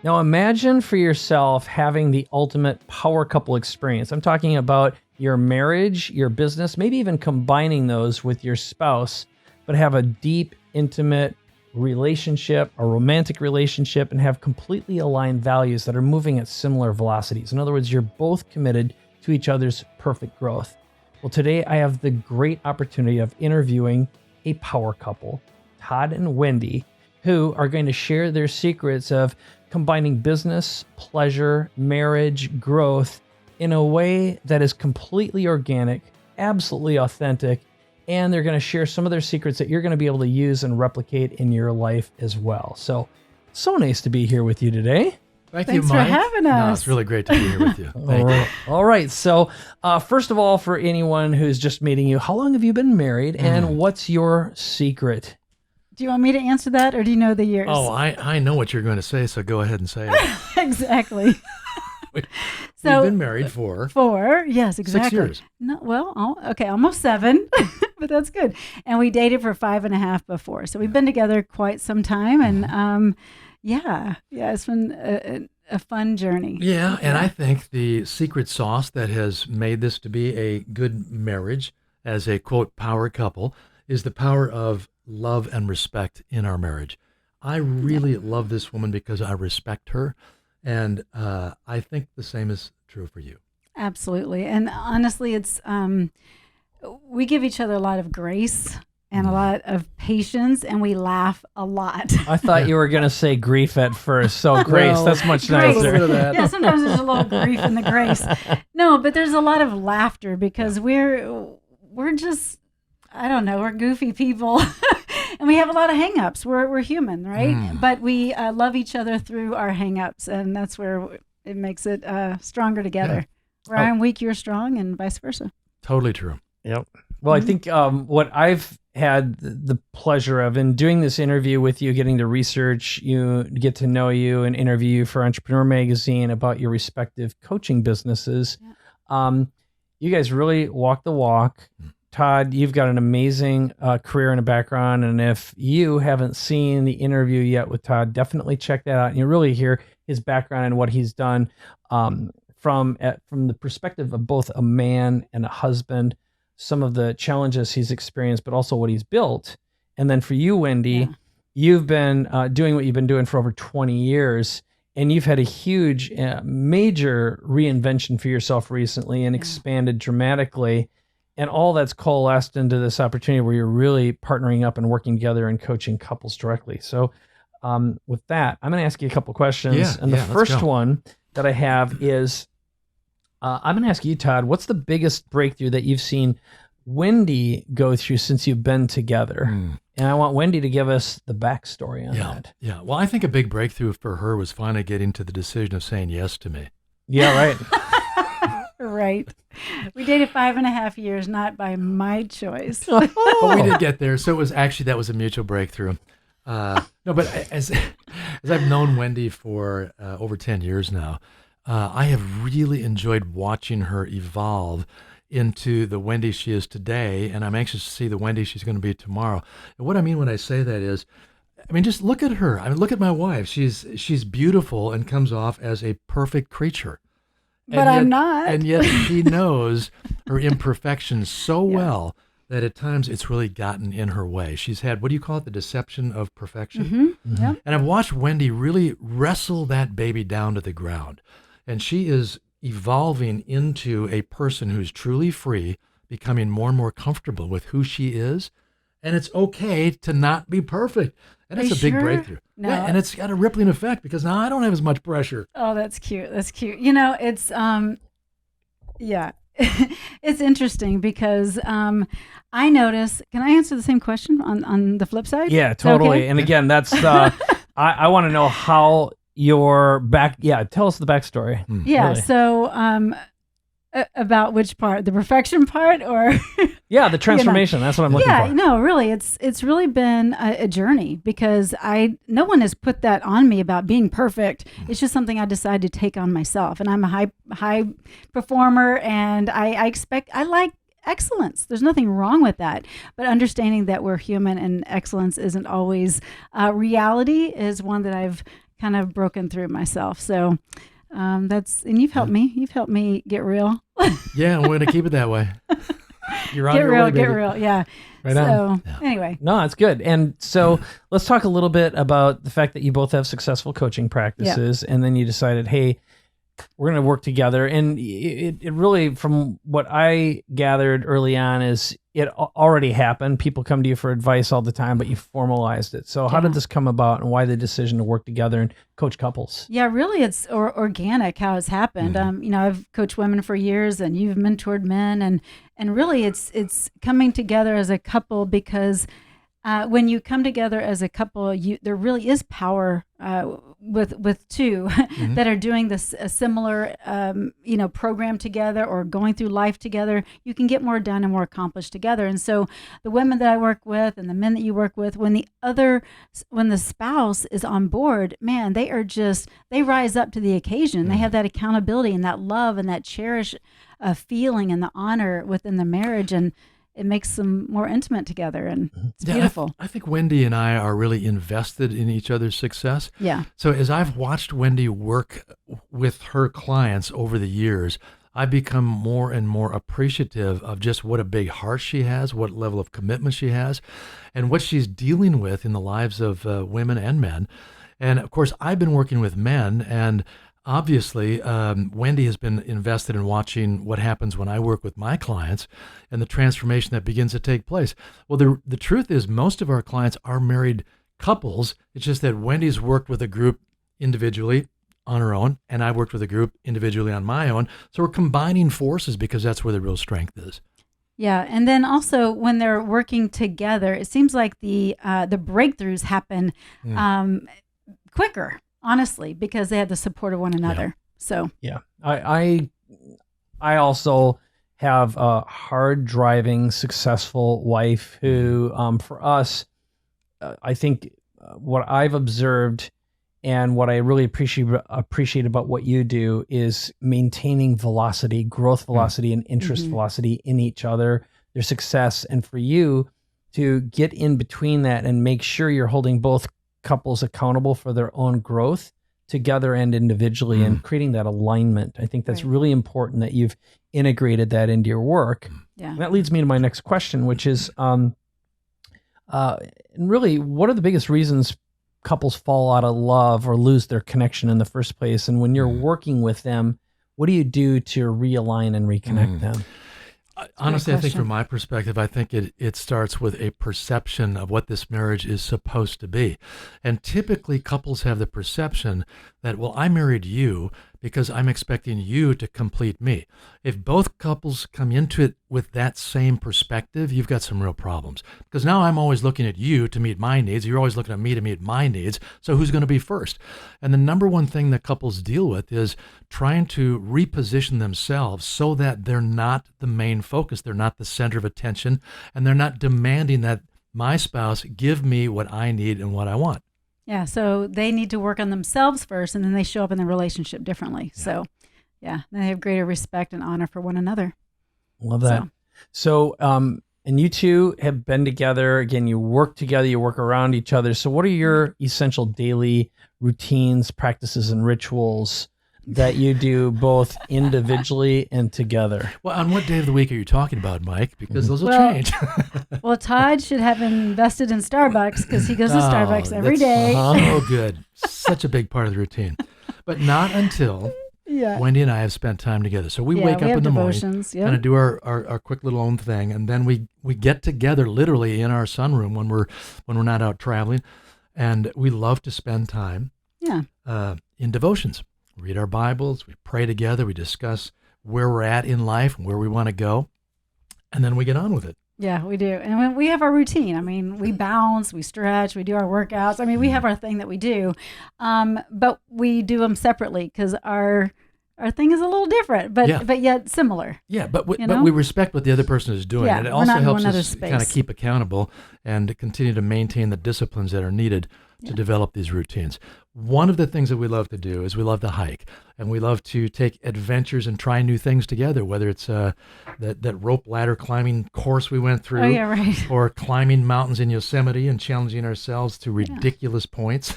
Now imagine for yourself having the ultimate power couple experience. I'm talking about your marriage, your business, maybe even combining those with your spouse, but have a deep, intimate relationship, a romantic relationship, and have completely aligned values that are moving at similar velocities. In other words, you're both committed to each other's perfect growth. Well, today I have the great opportunity of interviewing a power couple, Todd and Wendie, who are going to share their secrets of combining business, pleasure, marriage, growth in a way that is completely organic, absolutely authentic, and they're going to share some of their secrets that you're going to be able to use and replicate in your life as well. So nice to be here with you today. Thanks you, Mike. for having us. No, it's really great to be here with you. Thank you. All right. So first of all, for anyone who's just meeting you, how long have you been married and what's your secret? Do you want me to answer that, or do you know the years? Oh, I know what you're going to say, so go ahead and say it. Exactly. We've So been married for 4, yes, exactly. 6 years. No, well, okay, almost 7, but that's good. And we dated for 5.5 before, so we've been together quite some time, and yeah, it's been a fun journey. Yeah, and I think the secret sauce that has made this to be a good marriage as a, quote, power couple is the power of love and respect in our marriage. I really love this woman because I respect her, and I think the same is true for you. Absolutely. And honestly, it's we give each other a lot of grace and a lot of patience, and we laugh a lot. I thought you were going to say grief at first. So grace, Well, that's much Grace. nicer. Yeah, sometimes there's a little grief in the grace. No, but there's a lot of laughter because we're just, I don't know, we're goofy people. And we have a lot of hang-ups. We're human, right? But we love each other through our hang-ups, and that's where it makes it stronger together. Yeah. Where I'm weak, you're strong, and vice versa. Totally true. Yep. Well, I think what I've had the pleasure of in doing this interview with you, getting to research you, get to know you, and interview you for Entrepreneur Magazine about your respective coaching businesses. Yeah. You guys really walk the walk. Todd, you've got an amazing career and a background, and if you haven't seen the interview yet with Todd, definitely check that out. And you really hear his background and what he's done from the perspective of both a man and a husband, some of the challenges he's experienced, but also what he's built. And then for you, Wendie, you've been doing what you've been doing for over 20 years, and you've had a huge, major reinvention for yourself recently and expanded dramatically. And all that's coalesced into this opportunity where you're really partnering up and working together and coaching couples directly. So with that, I'm going to ask you a couple questions. Yeah, and the first go. one that I have is, I'm going to ask you, Todd, what's the biggest breakthrough that you've seen Wendie go through since you've been together? And I want Wendie to give us the backstory on that. Yeah. Well, I think a big breakthrough for her was finally getting to the decision of saying yes to me. Yeah, right. Right. We dated 5.5 years, not by my choice. But we did get there. So that was a mutual breakthrough. No, but as I've known Wendie for over 10 years now, I have really enjoyed watching her evolve into the Wendie she is today, and I'm anxious to see the Wendie she's going to be tomorrow. And what I mean when I say that is, just look at her. Look at my wife. She's beautiful and comes off as a perfect creature. But I'm not. And yet she knows her imperfections so well that at times it's really gotten in her way. She's had, what do you call it, the deception of perfection? Yeah. And I've watched Wendie really wrestle that baby down to the ground. And she is evolving into a person who's truly free, becoming more and more comfortable with who she is. And it's okay to not be perfect. And that's a big breakthrough. No. Yeah, and it's got a rippling effect because now I don't have as much pressure. Oh, that's cute. That's cute. It's, it's interesting because I notice, can I answer the same question on the flip side? Yeah, totally. Okay? And again, that's, I want to know how your tell us the backstory. Yeah. Really. So, about which part, the perfection part, or yeah, the transformation. That's what I'm looking for. No, really, it's really been a journey because no one has put that on me about being perfect. It's just something I decided to take on myself, and I'm a high performer, and I excellence. There's nothing wrong with that. But understanding that we're human and excellence isn't always reality is one that I've kind of broken through myself. So and you've helped me. You've helped me get real. Yeah, we're going to keep it that way. You're on Get your real, way, get baby. real. Yeah. Right on. So anyway. No, it's good. And so let's talk a little bit about the fact that you both have successful coaching practices, and then you decided, hey, we're going to work together. And it really, from what I gathered early on, is it already happened. People come to you for advice all the time, but you formalized it. So how did this come about, and why the decision to work together and coach couples? Yeah, really, it's organic how it's happened. I've coached women for years, and you've mentored men, and really, it's coming together as a couple, because when you come together as a couple, there really is power with two that are doing this a similar program together or going through life together. You can get more done and more accomplished together. And so the women that I work with and the men that you work with, when the spouse is on board, man, they rise up to the occasion. They have that accountability and that love and that cherish feeling and the honor within the marriage, and it makes them more intimate together, and it's beautiful. I think Wendie and I are really invested in each other's success. Yeah. So as I've watched Wendie work with her clients over the years, I've become more and more appreciative of just what a big heart she has, what level of commitment she has, and what she's dealing with in the lives of women and men. And of course, I've been working with men, and obviously, Wendie has been invested in watching what happens when I work with my clients and the transformation that begins to take place. Well, the truth is, most of our clients are married couples. It's just that Wendie's worked with a group individually on her own, and I worked with a group individually on my own. So we're combining forces because that's where the real strength is. Yeah, and then also when they're working together, it seems like the breakthroughs happen quicker. Honestly, because they have the support of one another. Yeah. So yeah, I also have a hard driving, successful wife who, for us, I think what I've observed and what I really appreciate about what you do is maintaining velocity, growth velocity, and interest velocity in each other, their success, and for you to get in between that and make sure you're holding both couples accountable for their own growth together and individually, and creating that alignment. I think that's really important that you've integrated that into your work. Yeah. And that leads me to my next question, which is, and really, what are the biggest reasons couples fall out of love or lose their connection in the first place? And when you're working with them, what do you do to realign and reconnect them? Honestly, I think from my perspective, I think it starts with a perception of what this marriage is supposed to be. And typically couples have the perception that, well, I married you because I'm expecting you to complete me. If both couples come into it with that same perspective, you've got some real problems. Because now I'm always looking at you to meet my needs. You're always looking at me to meet my needs. So who's going to be first? And the number one thing that couples deal with is trying to reposition themselves so that they're not the main focus. They're not the center of attention. And they're not demanding that my spouse give me what I need and what I want. Yeah, so they need to work on themselves first, and then they show up in the relationship differently. Yeah. So, yeah, they have greater respect and honor for one another. Love that. So, and you two have been together. Again, you work together, you work around each other. So what are your essential daily routines, practices, and rituals that you do both individually and together? Well, on what day of the week are you talking about, Mike? Because those will change. Well, Todd should have invested in Starbucks because he goes to Starbucks every day. Oh, good. Such a big part of the routine. But not until Wendie and I have spent time together. So we wake up in the morning, kind of do our quick little own thing, and then we get together literally in our sunroom when we're not out traveling, and we love to spend time in devotions. We read our Bibles, we pray together, we discuss where we're at in life and where we want to go, and then we get on with it. Yeah, we do. And when we have our routine. I mean, we bounce, we stretch, we do our workouts. I mean, we have our thing that we do, but we do them separately because our our thing is a little different, but Yeah. but yet similar. Yeah, but You know? we respect what the other person is doing. Yeah, and it we're also not in helps one us other's kind of space. keep accountable and to continue to maintain the disciplines that are needed to Yeah. develop these routines. One of the things that we love to do is we love to hike, and we love to take adventures and try new things together, whether it's that rope ladder climbing course we went through, Oh yeah, right. or climbing mountains in Yosemite and challenging ourselves to ridiculous points.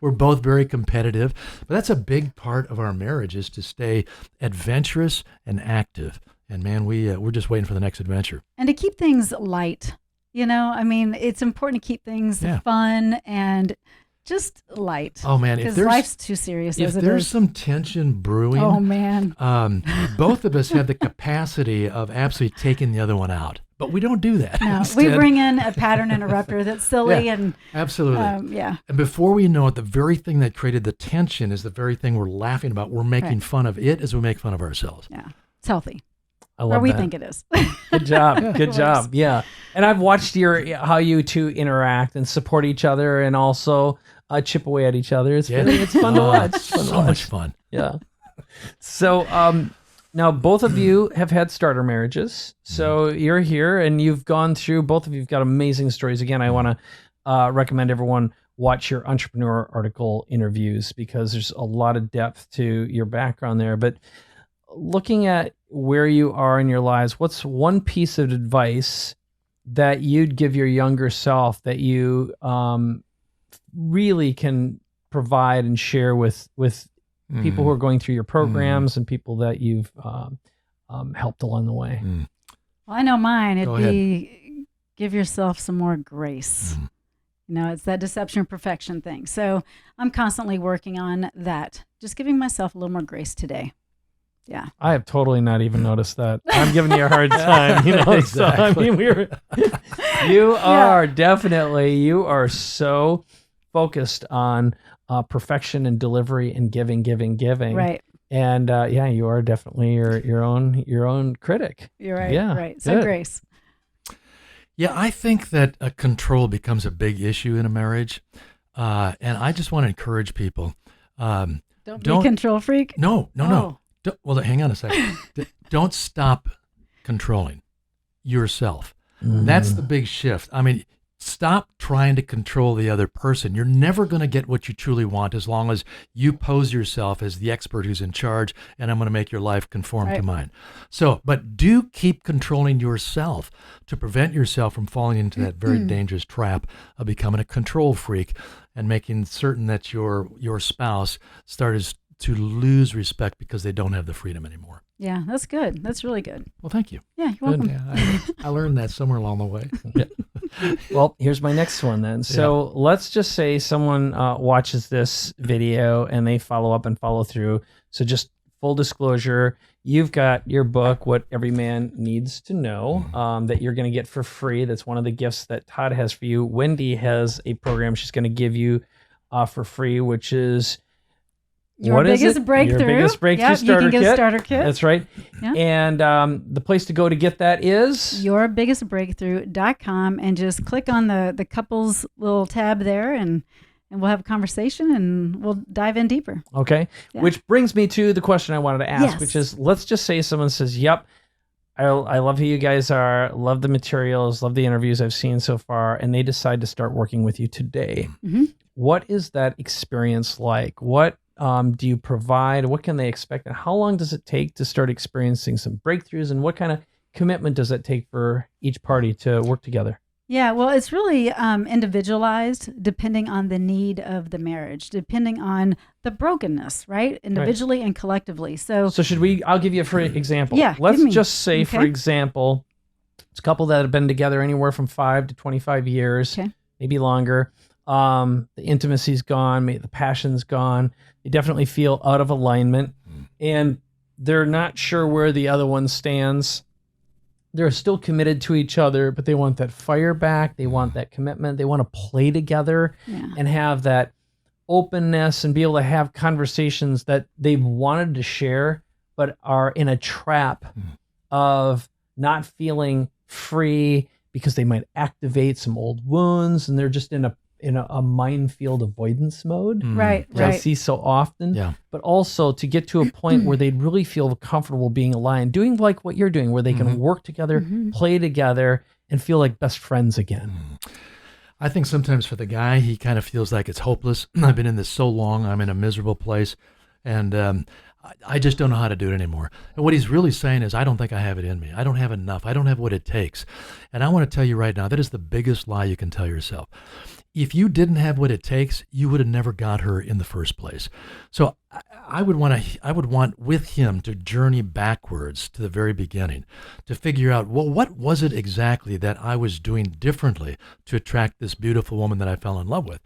We're both very competitive, but that's a big part of our marriage, is to stay adventurous and active. And man, we're just waiting for the next adventure. And to keep things light. I mean, it's important to keep things Yeah. fun and just light. Oh man, Because life's too serious if as it there's is. some tension brewing, Oh man. both of us have the capacity of absolutely taking the other one out, but we don't do that. No, Instead, we bring in a pattern interrupter that's silly and absolutely. yeah. And before we know it, the very thing that created the tension is the very thing we're laughing about. We're making Right. fun of it as we make fun of ourselves. Yeah. It's healthy. I love Or we that. think it is. Good job. Good Of job. course. Yeah. And I've watched how you two interact and support each other and also chip away at each other. It's fun to watch. It's fun to So watch. much fun. Yeah. So now both of you have had starter marriages. So you're here and you've gone through, both of you've got amazing stories. Again, I want to recommend everyone watch your entrepreneur article interviews because there's a lot of depth to your background there. But looking at where you are in your lives, what's one piece of advice that you'd give your younger self that you really can provide and share with people who are going through your programs and people that you've helped along the way? Well, I know mine. Go It'd be give yourself some more grace. It's that deception perfection thing. So I'm constantly working on that. Just giving myself a little more grace today. Yeah. I have totally not even noticed that. I'm giving you a hard time, Exactly. So I mean, you are so focused on perfection and delivery and giving. Right. And you are definitely your own critic. You're right. Yeah, Right. So good. grace. Yeah, I think that control becomes a big issue in a marriage. And I just want to encourage people. Don't be a control freak. No. Oh. Well, hang on a second. Don't stop controlling yourself. That's the big shift. I mean, stop trying to control the other person. You're never going to get what you truly want as long as you pose yourself as the expert who's in charge, and I'm going to make your life conform to mine. So, but do keep controlling yourself to prevent yourself from falling into that very dangerous trap of becoming a control freak and making certain that your spouse starts to lose respect because they don't have the freedom anymore. Yeah, that's good. That's really good. Well, thank you. Yeah, you're welcome. Yeah, I learned that somewhere along the way. Well, here's my next one then. So let's just say someone watches this video and they follow up and follow through. So just full disclosure, you've got your book, What Every Man Needs to Know, that you're going to get for free. That's one of the gifts that Todd has for you. Wendie has a program she's going to give you for free, which is Your biggest breakthrough. Your biggest breakthrough Yep, starter you can get kit. a starter kit. That's right. Yeah. And the place to go to get that is yourbiggestbreakthrough.com, and just click on the couples little tab there, and we'll have a conversation and we'll dive in deeper. okay. Yeah. Which brings me to the question I wanted to ask, Yes. which is, let's just say someone says, "Yep, I love who you guys are, love the materials, love the interviews I've seen so far," and they decide to start working with you today. Mhm. What is that experience like? What do you provide? What can they expect? And how long does it take to start experiencing some breakthroughs? And what kind of commitment does it take for each party to work together? Yeah, well, it's really individualized depending on the need of the marriage, depending on the brokenness, right? Individually and collectively. So should we, I'll give you a free example. Yeah, Let's give me. just say, for Okay. example, it's a couple that have been together anywhere from 5 to 25 years, Okay. maybe longer. The intimacy's gone, maybe the passion's gone. They definitely feel out of alignment, and they're not sure where the other one stands. They're still committed to each other, but they want that fire back. They want that commitment. They want to play together yeah. and have that openness and be able to have conversations that they've wanted to share, but are in a trap of not feeling free because they might activate some old wounds, and they're just in in a minefield avoidance mode. Right, Which I right. see so often. Yeah. But also to get to a point where they'd really feel comfortable being aligned, doing like what you're doing, where they can work together, play together, and feel like best friends again. I think sometimes for the guy, he kind of feels like it's hopeless. I've been in this so long. I'm in a miserable place. And I just don't know how to do it anymore. And what he's really saying is, I don't think I have it in me. I don't have enough. I don't have what it takes. And I want to tell you right now, that is the biggest lie you can tell yourself. If you didn't have what it takes, you would have never got her in the first place. So I would want with him to journey backwards to the very beginning, to figure out, well, what was it exactly that I was doing differently to attract this beautiful woman that I fell in love with?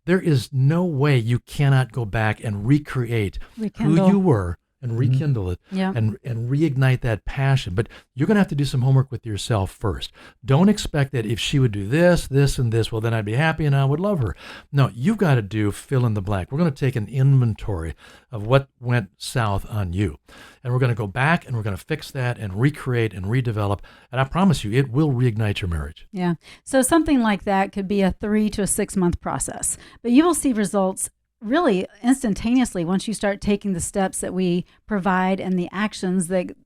There is no way you cannot go back and recreate who you were and rekindle it and reignite that passion. But you're going to have to do some homework with yourself first. Don't expect that if she would do this, this, and this, well, then I'd be happy and I would love her. No, you've got to do fill in the blank. We're going to take an inventory of what went south on you. And we're going to go back and we're going to fix that and recreate and redevelop. And I promise you, it will reignite your marriage. Yeah. So something like that could be a 3 to 6 month process, but you will see results really instantaneously once you start taking the steps that we provide and the actions that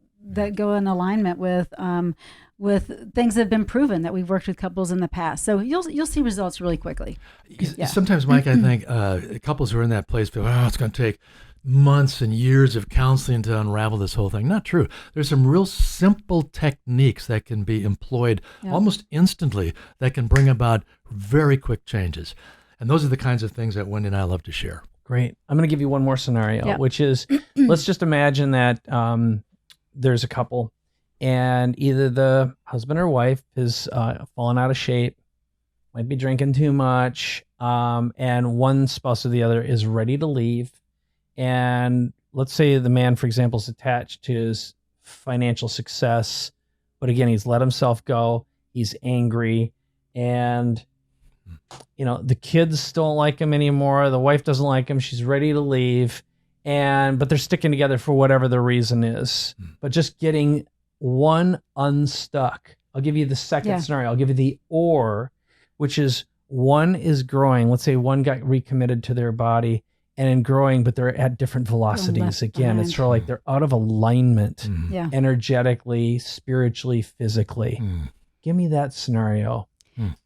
go in alignment with things that have been proven that we've worked with couples in the past. So you'll see results really quickly. Yeah. Sometimes, Mike, I think couples who are in that place feel, it's going to take months and years of counseling to unravel this whole thing. Not true. There's some real simple techniques that can be employed almost instantly that can bring about very quick changes. And those are the kinds of things that Wendie and I love to share. Great. I'm going to give you one more scenario, which is, let's just imagine that there's a couple and either the husband or wife has fallen out of shape, might be drinking too much, and one spouse or the other is ready to leave. And let's say the man, for example, is attached to his financial success, but again, he's let himself go. He's angry, and the kids don't like him anymore. The wife doesn't like him. She's ready to leave, but they're sticking together for whatever the reason is. But just getting one unstuck. I'll give you the second scenario. I'll give you the which is one is growing. Let's say one got recommitted to their body and in growing, but they're at different velocities. Again, it's sort of like they're out of alignment energetically, spiritually, physically. Give me that scenario.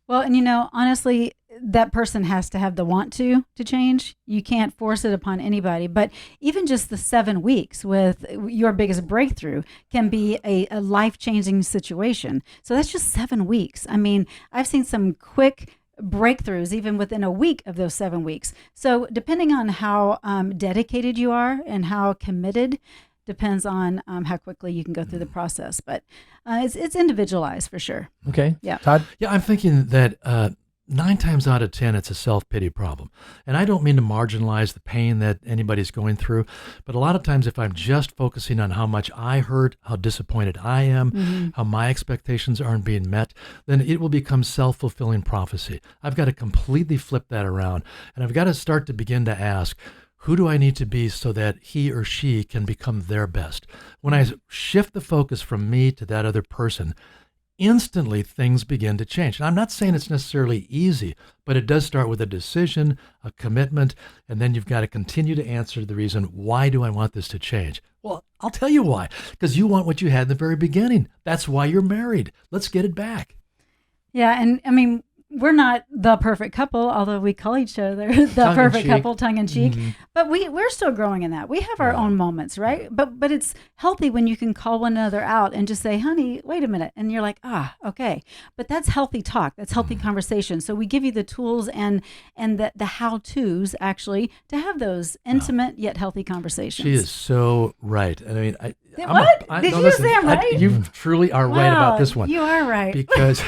Well, and honestly, that person has to have the want to change. You can't force it upon anybody. But even just the 7 weeks with your biggest breakthrough can be a life-changing situation. So that's just 7 weeks. I mean, I've seen some quick breakthroughs even within a week of those 7 weeks. So depending on how dedicated you are and how committed, depends on how quickly you can go through the process. But it's individualized for sure. Okay. Yeah. Todd? Yeah, I'm thinking that 9 times out of 10, it's a self-pity problem. And I don't mean to marginalize the pain that anybody's going through, but a lot of times if I'm just focusing on how much I hurt, how disappointed I am, how my expectations aren't being met, then it will become self-fulfilling prophecy. I've got to completely flip that around, and I've got to start to begin to ask, who do I need to be so that he or she can become their best? When I shift the focus from me to that other person, instantly things begin to change. And I'm not saying it's necessarily easy, but it does start with a decision, a commitment, and then you've got to continue to answer the reason, why do I want this to change? Well, I'll tell you why. Because you want what you had in the very beginning. That's why you're married. Let's get it back. Yeah, and I mean, we're not the perfect couple, although we call each other the perfect couple, tongue in cheek. But we're still growing in that. We have our own moments, right? But it's healthy when you can call one another out and just say, honey, wait a minute. And you're like, okay. But that's healthy talk. That's healthy conversation. So we give you the tools and the how-tos actually to have those intimate yet healthy conversations. She is so right. I mean, Did you say I'm right? You truly are right about this one. You are right. Because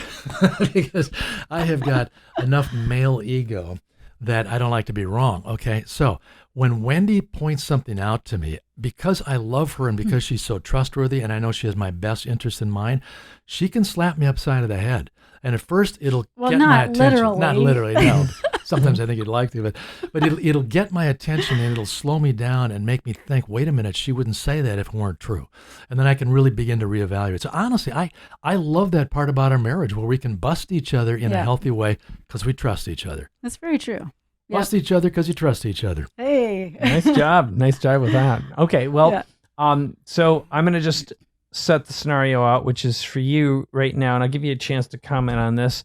I have got enough male ego that I don't like to be wrong. Okay. So when Wendie points something out to me, because I love her and because she's so trustworthy and I know she has my best interest in mind, she can slap me upside of the head. And at first it'll get my attention. Literally. Not literally, no. Sometimes I think you'd like to, but it'll get my attention and it'll slow me down and make me think, wait a minute, she wouldn't say that if it weren't true. And then I can really begin to reevaluate. So honestly, I love that part about our marriage where we can bust each other in a healthy way because we trust each other. That's very true. Bust each other because you trust each other. Hey. Nice job. Nice job with that. Okay, well, so I'm going to just set the scenario out, which is for you right now, and I'll give you a chance to comment on this.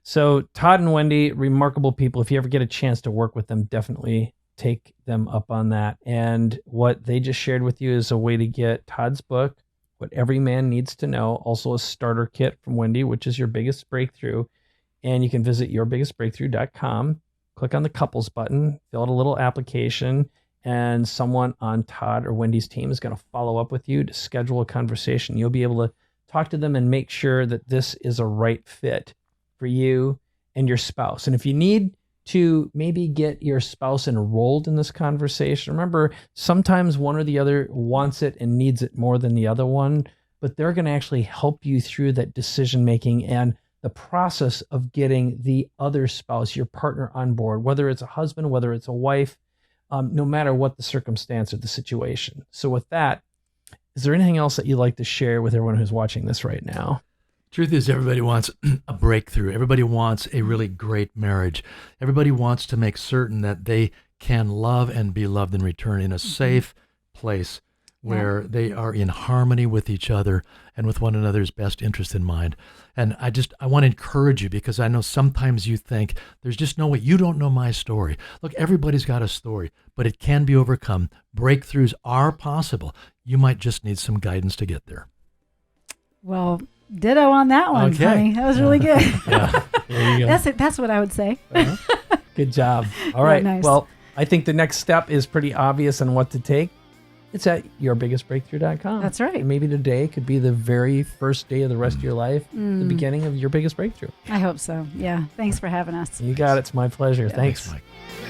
So Todd and Wendie, remarkable people. If you ever get a chance to work with them, definitely take them up on that. And what they just shared with you is a way to get Todd's book, What Every Man Needs to Know, also a starter kit from Wendie, which is Your Biggest Breakthrough. And you can visit yourbiggestbreakthrough.com, click on the couples button, fill out a little application, and someone on Todd or Wendie's team is going to follow up with you to schedule a conversation. You'll be able to talk to them and make sure that this is a right fit for you and your spouse. And if you need to maybe get your spouse enrolled in this conversation, remember, sometimes one or the other wants it and needs it more than the other one, but they're going to actually help you through that decision-making and the process of getting the other spouse, your partner, on board, whether it's a husband, whether it's a wife, no matter what the circumstance or the situation. So with that, is there anything else that you'd like to share with everyone who's watching this right now? Truth is, everybody wants a breakthrough. Everybody wants a really great marriage. Everybody wants to make certain that they can love and be loved in return in a safe place where they are in harmony with each other and with one another's best interest in mind. And I want to encourage you, because I know sometimes you think there's just no way. You don't know my story. Look, everybody's got a story, but it can be overcome. Breakthroughs are possible. You might just need some guidance to get there. Well, ditto on that one, honey. That was really good. Yeah, there you go. That's what I would say. Good job. All right. Nice. Well, I think the next step is pretty obvious on what to take. It's at yourbiggestbreakthrough.com. That's right. And maybe today could be the very first day of the rest of your life, the beginning of your biggest breakthrough. I hope so. Yeah. Thanks for having us. You got it. It's my pleasure. Yeah. Thanks. Thanks, Mike.